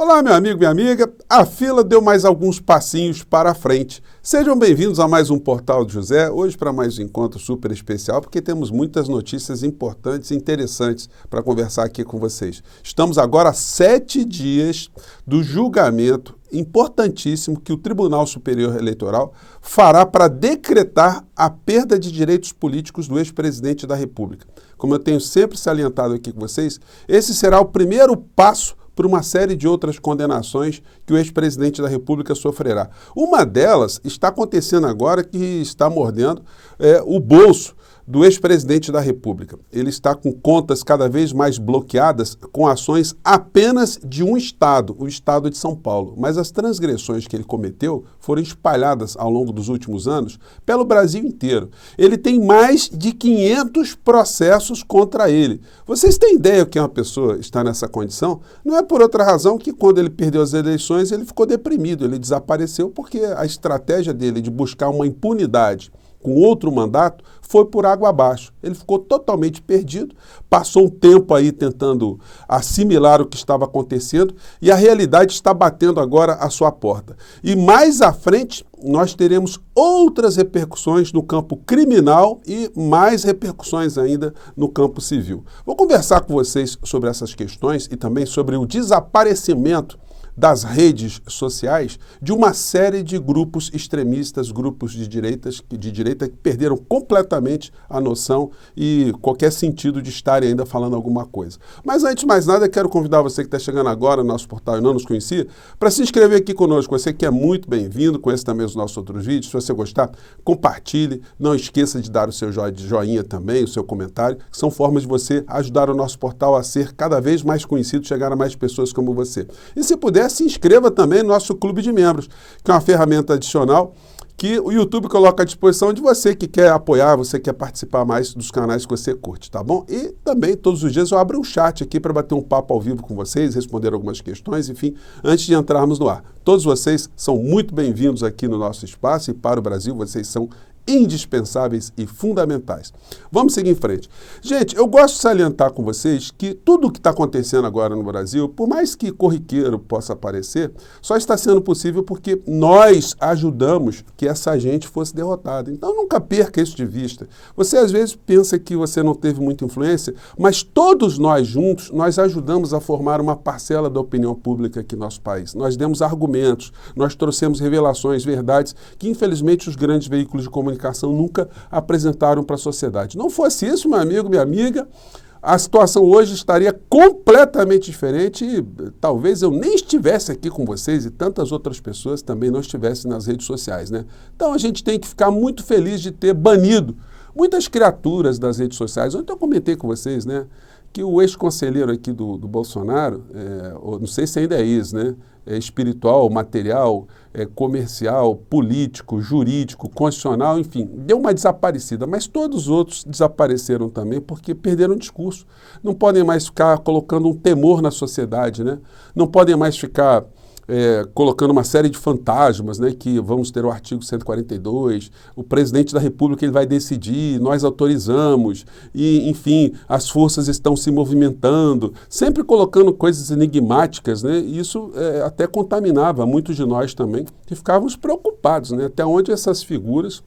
Olá, meu amigo, minha amiga. A fila deu mais alguns passinhos para frente. Sejam bem-vindos a mais um Portal de José. Hoje para mais um encontro super especial, porque temos muitas notícias importantes e interessantes para conversar aqui com vocês. Estamos agora a 7 dias do julgamento importantíssimo que o Tribunal Superior Eleitoral fará para decretar a perda de direitos políticos do ex-presidente da República. Como eu tenho sempre salientado aqui com vocês, esse será o primeiro passo por uma série de outras condenações que o ex-presidente da República sofrerá. Uma delas está acontecendo agora, que está mordendo o bolso do ex-presidente da República. Ele está com contas cada vez mais bloqueadas com ações apenas de um estado, o estado de São Paulo. Mas as transgressões que ele cometeu foram espalhadas ao longo dos últimos anos pelo Brasil inteiro. Ele tem mais de 500 processos contra ele. Vocês têm ideia que uma pessoa está nessa condição? Não é por outra razão que quando ele perdeu as eleições ele ficou deprimido, ele desapareceu porque a estratégia dele de buscar uma impunidade com outro mandato, foi por água abaixo. Ele ficou totalmente perdido, passou um tempo aí tentando assimilar o que estava acontecendo e a realidade está batendo agora à sua porta. E mais à frente, nós teremos outras repercussões no campo criminal e mais repercussões ainda no campo civil. Vou conversar com vocês sobre essas questões e também sobre o desaparecimento das redes sociais de uma série de grupos extremistas, grupos de direita que perderam completamente a noção e qualquer sentido de estarem ainda falando alguma coisa. Mas antes de mais nada, eu quero convidar você que está chegando agora no nosso portal e não nos conhecia, para se inscrever aqui conosco. Você que é muito bem-vindo, conhece também os nossos outros vídeos. Se você gostar, compartilhe. Não esqueça de dar o seu joinha também, o seu comentário, que são formas de você ajudar o nosso portal a ser cada vez mais conhecido, chegar a mais pessoas como você. E se puder, se inscreva também no nosso clube de membros, que é uma ferramenta adicional que o YouTube coloca à disposição de você que quer apoiar, você quer participar mais dos canais que você curte, tá bom? E também, todos os dias, eu abro um chat aqui para bater um papo ao vivo com vocês, responder algumas questões, enfim, antes de entrarmos no ar. Todos vocês são muito bem-vindos aqui no nosso espaço e para o Brasil, vocês são indispensáveis e fundamentais. Vamos seguir em frente. Gente, eu gosto de salientar com vocês que tudo o que está acontecendo agora no Brasil, por mais que corriqueiro possa parecer, só está sendo possível porque nós ajudamos que essa gente fosse derrotada. Então nunca perca isso de vista. Você às vezes pensa que você não teve muita influência, mas todos nós juntos, nós ajudamos a formar uma parcela da opinião pública aqui no nosso país. Nós demos argumentos, nós trouxemos revelações, verdades, que infelizmente os grandes veículos de comunicação nunca apresentaram para a sociedade. Não fosse isso, meu amigo, minha amiga, a situação hoje estaria completamente diferente e talvez eu nem estivesse aqui com vocês e tantas outras pessoas também não estivessem nas redes sociais, né? Então a gente tem que ficar muito feliz de ter banido muitas criaturas das redes sociais. Ontem eu comentei com vocês, né, que o ex-conselheiro aqui do Bolsonaro, não sei se ainda é ex, né, espiritual, material, comercial, político, jurídico, constitucional, enfim, deu uma desaparecida, mas todos os outros desapareceram também porque perderam o discurso. Não podem mais ficar colocando um temor na sociedade, né? Não podem mais ficar colocando uma série de fantasmas, né, que vamos ter o artigo 142, o presidente da República ele vai decidir, nós autorizamos, e enfim, as forças estão se movimentando, sempre colocando coisas enigmáticas, né, e isso até contaminava muitos de nós também, que ficávamos preocupados, né, até onde essas figuras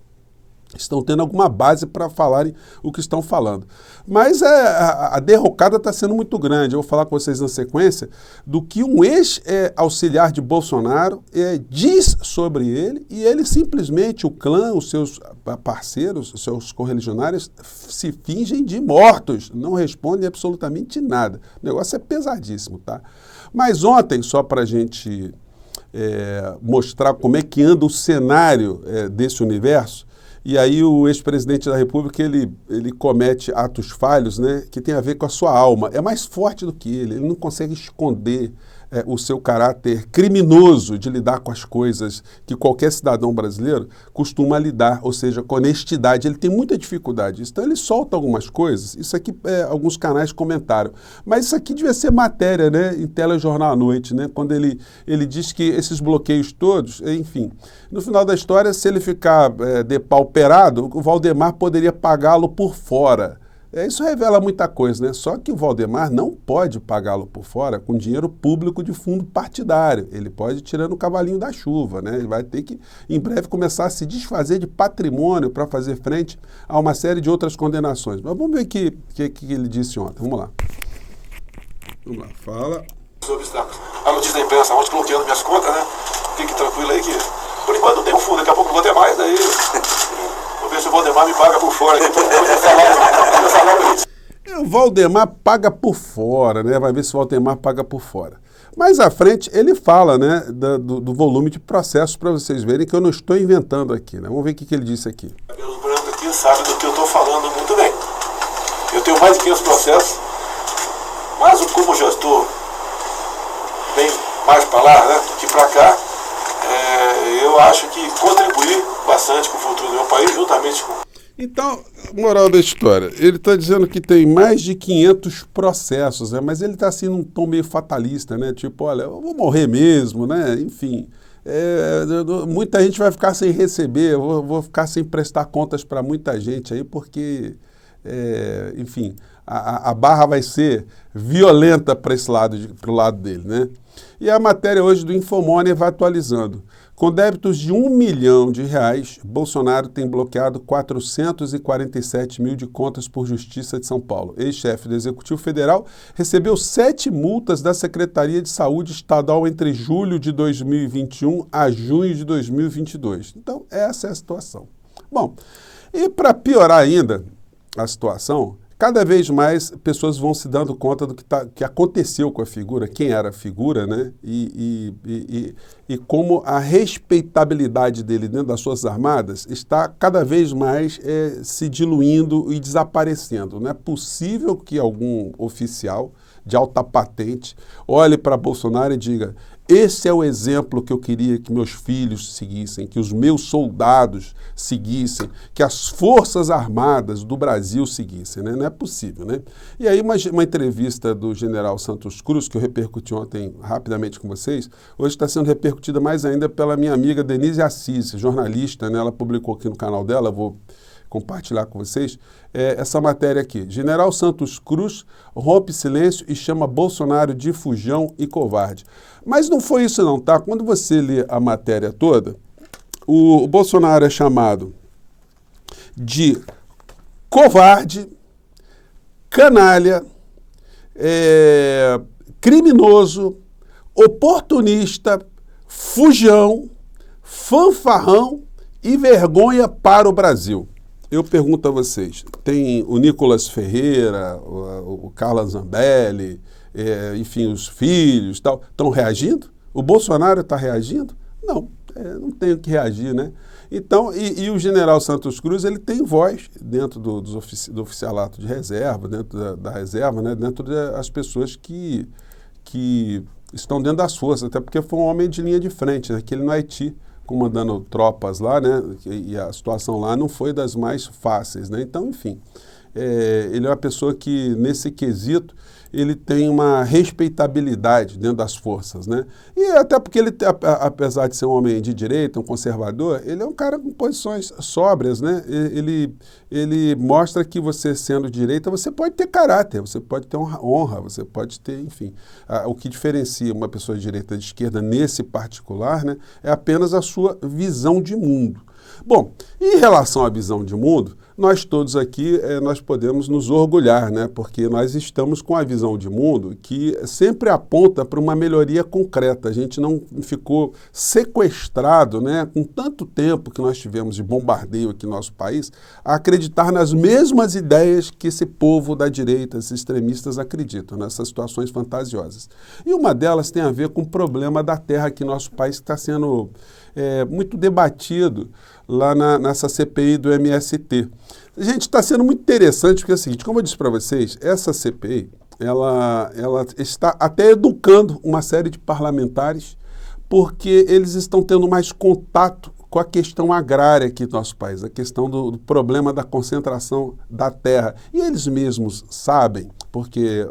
estão tendo alguma base para falarem o que estão falando. Mas a derrocada está sendo muito grande. Eu vou falar com vocês na sequência do que um ex-auxiliar de Bolsonaro diz sobre ele e ele simplesmente, o clã, os seus parceiros, os seus correligionários se fingem de mortos, não respondem absolutamente nada. O negócio é pesadíssimo, tá? Mas ontem, só para a gente mostrar como é que anda o cenário desse universo, e aí o ex-presidente da República, ele comete atos falhos, né, que tem a ver com a sua alma. É mais forte do que ele não consegue esconder o seu caráter criminoso de lidar com as coisas que qualquer cidadão brasileiro costuma lidar, ou seja, com honestidade. Ele tem muita dificuldade. Então ele solta algumas coisas, isso aqui alguns canais comentaram, mas isso aqui devia ser matéria, né, em telejornal à noite, né, quando ele diz que esses bloqueios todos, enfim, no final da história, se ele ficar depauperado, o Valdemar poderia pagá-lo por fora. Isso revela muita coisa, né? Só que o Valdemar não pode pagá-lo por fora com dinheiro público de fundo partidário. Ele pode ir tirando o cavalinho da chuva, né? Ele vai ter que, em breve, começar a se desfazer de patrimônio para fazer frente a uma série de outras condenações. Mas vamos ver o que ele disse ontem. Vamos lá. Vamos lá, fala. Sobre a notícia da imprensa, ontem bloqueando minhas contas, né? Fique tranquilo aí que, por enquanto, não tem um fundo, daqui a pouco não vou ter mais, daí... Vou ver se o Valdemar me paga por fora. O Valdemar paga por fora, né? Vai ver se o Valdemar paga por fora. Mais à frente, ele fala, né, do volume de processos para vocês verem que eu não estou inventando aqui, né? Vamos ver o que ele disse aqui. O cabelo branco aqui sabe do que eu estou falando muito bem. Eu tenho mais de 500 processos, mas como eu já estou bem mais para lá, né, do que para cá, eu acho que contribuir bastante com o futuro do meu país, juntamente com... Então, moral da história, ele está dizendo que tem mais de 500 processos, né? Mas ele está assim num tom meio fatalista, né? Tipo, olha, eu vou morrer mesmo, né? Enfim, muita gente vai ficar sem receber, eu vou ficar sem prestar contas para muita gente aí, porque, enfim, a barra vai ser violenta para esse lado, para o lado dele, né? E a matéria hoje do Infomoney vai atualizando. Com débitos de R$1 milhão, Bolsonaro tem bloqueado 447 mil de contas por Justiça de São Paulo. Ex-chefe do Executivo Federal recebeu 7 multas da Secretaria de Saúde Estadual entre julho de 2021 a junho de 2022. Então, essa é a situação. Bom, e para piorar ainda a situação, cada vez mais pessoas vão se dando conta do que aconteceu com a figura, quem era a figura, né? E como a respeitabilidade dele dentro das Forças Armadas está cada vez mais se diluindo e desaparecendo. Não é possível que algum oficial de alta patente olhe para Bolsonaro e diga: esse é o exemplo que eu queria que meus filhos seguissem, que os meus soldados seguissem, que as Forças Armadas do Brasil seguissem, né? Não é possível, né? E aí uma entrevista do general Santos Cruz, que eu repercuti ontem rapidamente com vocês, hoje está sendo repercutida mais ainda pela minha amiga Denise Assis, jornalista, né? Ela publicou aqui no canal dela, vou compartilhar com vocês, essa matéria aqui. General Santos Cruz rompe silêncio e chama Bolsonaro de fujão e covarde. Mas não foi isso não, tá? Quando você lê a matéria toda, o Bolsonaro é chamado de covarde, canalha, criminoso, oportunista, fujão, fanfarrão e vergonha para o Brasil. Eu pergunto a vocês, tem o Nicolas Ferreira, o Carla Zambelli, enfim, os filhos, tal, estão reagindo? O Bolsonaro está reagindo? Não, não tem o que reagir, né? Então, e o general Santos Cruz, ele tem voz dentro do oficialato de reserva, dentro da reserva, né? Dentro das pessoas que estão dentro das forças, até porque foi um homem de linha de frente, aquele no Haiti, comandando tropas lá, né? E a situação lá não foi das mais fáceis, né? Então, enfim, ele é uma pessoa que, nesse quesito, ele tem uma respeitabilidade dentro das forças, né? E até porque ele, apesar de ser um homem de direita, um conservador, ele é um cara com posições sóbrias, né? Ele mostra que você, sendo de direita, você pode ter caráter, você pode ter honra, você pode ter, enfim. O que diferencia uma pessoa de direita e de esquerda nesse particular, né, é apenas a sua visão de mundo. Bom, em relação à visão de mundo, nós todos aqui nós podemos nos orgulhar, né? Porque nós estamos com a visão de mundo que sempre aponta para uma melhoria concreta. A gente não ficou sequestrado, né, com tanto tempo que nós tivemos de bombardeio aqui no nosso país, a acreditar nas mesmas ideias que esse povo da direita, esses extremistas acreditam, nessas situações fantasiosas. E uma delas tem a ver com o problema da terra aqui no nosso país, que está sendo muito debatido lá nessa CPI do MST. Gente, está sendo muito interessante, porque é o seguinte, como eu disse para vocês, essa CPI, ela está até educando uma série de parlamentares, porque eles estão tendo mais contato com a questão agrária aqui do nosso país, a questão do problema da concentração da terra. E eles mesmos sabem, porque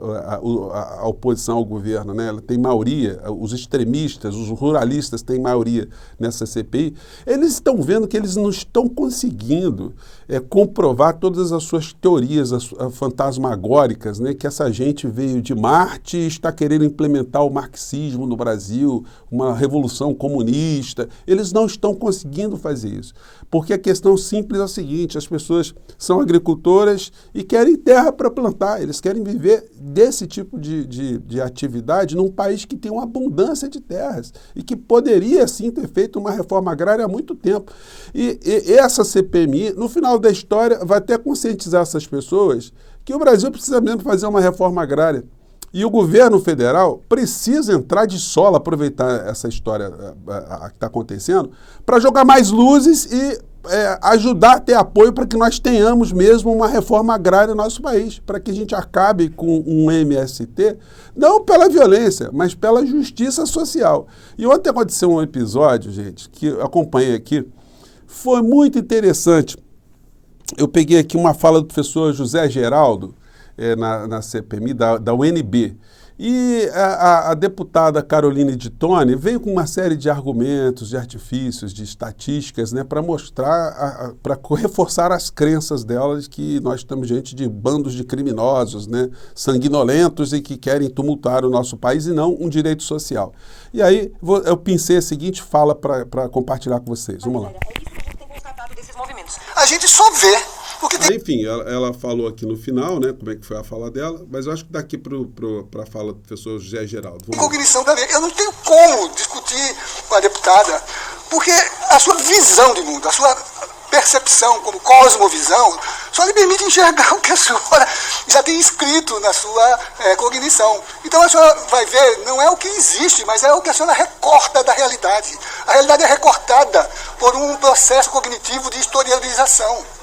a oposição ao governo, né, ela tem maioria, os extremistas, os ruralistas têm maioria nessa CPI, eles estão vendo que eles não estão conseguindo comprovar todas as suas teorias fantasmagóricas, né, que essa gente veio de Marte e está querendo implementar o marxismo no Brasil, uma revolução comunista. Eles não estão conseguindo fazer isso, porque a questão simples é a seguinte: as pessoas são agricultoras e querem terra para plantar, eles querem viver desse tipo de atividade num país que tem uma abundância de terras e que poderia, sim, ter feito uma reforma agrária há muito tempo. E essa CPMI, no final da história, vai até conscientizar essas pessoas que o Brasil precisa mesmo fazer uma reforma agrária. E o governo federal precisa entrar de sola, aproveitar essa história que está acontecendo, para jogar mais luzes e ajudar a ter apoio para que nós tenhamos mesmo uma reforma agrária no nosso país, para que a gente acabe com um MST, não pela violência, mas pela justiça social. E ontem aconteceu um episódio, gente, que eu acompanhei aqui, foi muito interessante. Eu peguei aqui uma fala do professor José Geraldo, na CPMI da UNB. E a deputada Caroline de Tone veio com uma série de argumentos, de artifícios, de estatísticas, né, para mostrar, para reforçar as crenças delas que nós estamos diante de bandos de criminosos, né, sanguinolentos e que querem tumultuar o nosso país e não um direito social. E aí eu pensei a seguinte fala para compartilhar com vocês. Vamos lá. É isso que a gente tem constatado desses movimentos. A gente só vê porque tem... Enfim, ela falou aqui no final, né, como é que foi a fala dela, mas eu acho que daqui para a fala do professor José Geraldo. Cognição da lei. Eu não tenho como discutir com a deputada, porque a sua visão de mundo, a sua percepção como cosmovisão, só lhe permite enxergar o que a senhora já tem escrito na sua cognição. Então a senhora vai ver, não é o que existe, mas é o que a senhora recorta da realidade. A realidade é recortada por um processo cognitivo de historialização.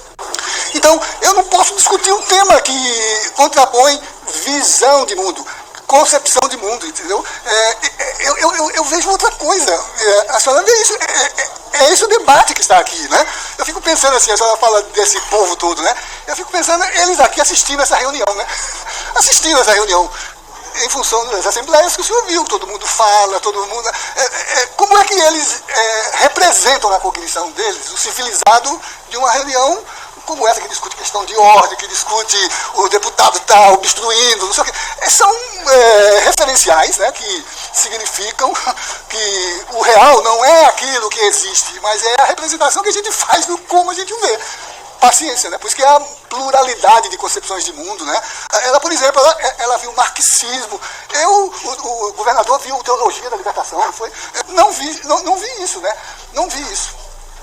Então, eu não posso discutir um tema que contrapõe visão de mundo, concepção de mundo, entendeu? Eu vejo outra coisa. A senhora vê isso. É esse o debate que está aqui, né? Eu fico pensando assim, a senhora fala desse povo todo, né? Eu fico pensando, eles aqui assistindo essa reunião, né? Assistindo essa reunião. Em função das assembleias que o senhor viu, todo mundo fala, todo mundo... como é que eles representam na cognição deles o civilizado de uma reunião como essa que discute questão de ordem, que discute o deputado está obstruindo, não sei o quê. São referenciais, né, que significam que o real não é aquilo que existe, mas é a representação que a gente faz do como a gente vê. Paciência, né? Por isso que há pluralidade de concepções de mundo, né? Ela, por exemplo, ela viu marxismo. O governador viu teologia da libertação, não foi? Não vi isso, né? Não vi isso.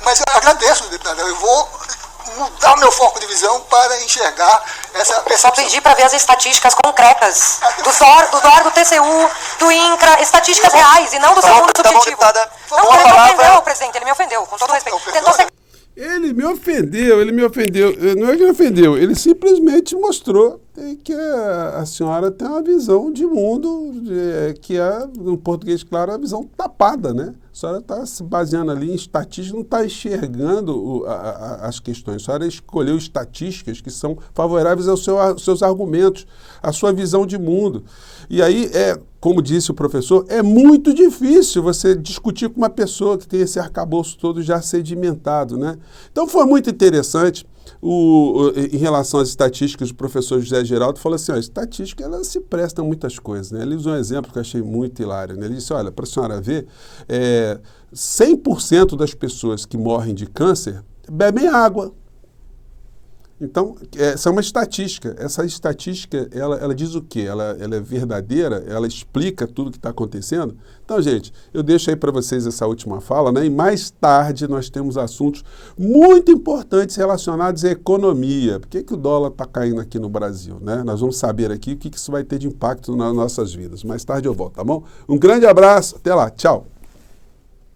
Mas eu agradeço, deputado. Eu vou mudar o meu foco de visão para enxergar essa percepção. Só pedir para ver as estatísticas concretas do DOR, do TCU, do INCRA, estatísticas reais e não do segundo subjetivo. Não, ele me ofendeu, presidente, ele me ofendeu, com todo respeito. Tentou ser... Ele me ofendeu. Não é que ele ofendeu, ele simplesmente mostrou que a senhora tem uma visão de mundo que é, no português, claro, a visão tapada, né? A senhora está se baseando ali em estatísticas, não está enxergando as questões. A senhora escolheu estatísticas que são favoráveis aos seus argumentos, à sua visão de mundo. E aí, como disse o professor, é muito difícil você discutir com uma pessoa que tem esse arcabouço todo já sedimentado, né? Então foi muito interessante. Em relação às estatísticas, o professor José Geraldo falou assim, a estatística ela se presta a muitas coisas, né? Ele usou um exemplo que eu achei muito hilário, né? Ele disse, olha, para a senhora ver, 100% das pessoas que morrem de câncer bebem água. Então, essa é uma estatística. Essa estatística, ela diz o quê? Ela é verdadeira? Ela explica tudo o que está acontecendo? Então, gente, eu deixo aí para vocês essa última fala, né? E mais tarde nós temos assuntos muito importantes relacionados à economia. Por que o dólar está caindo aqui no Brasil, né? Nós vamos saber aqui o que isso vai ter de impacto nas nossas vidas. Mais tarde eu volto, tá bom? Um grande abraço, até lá, tchau!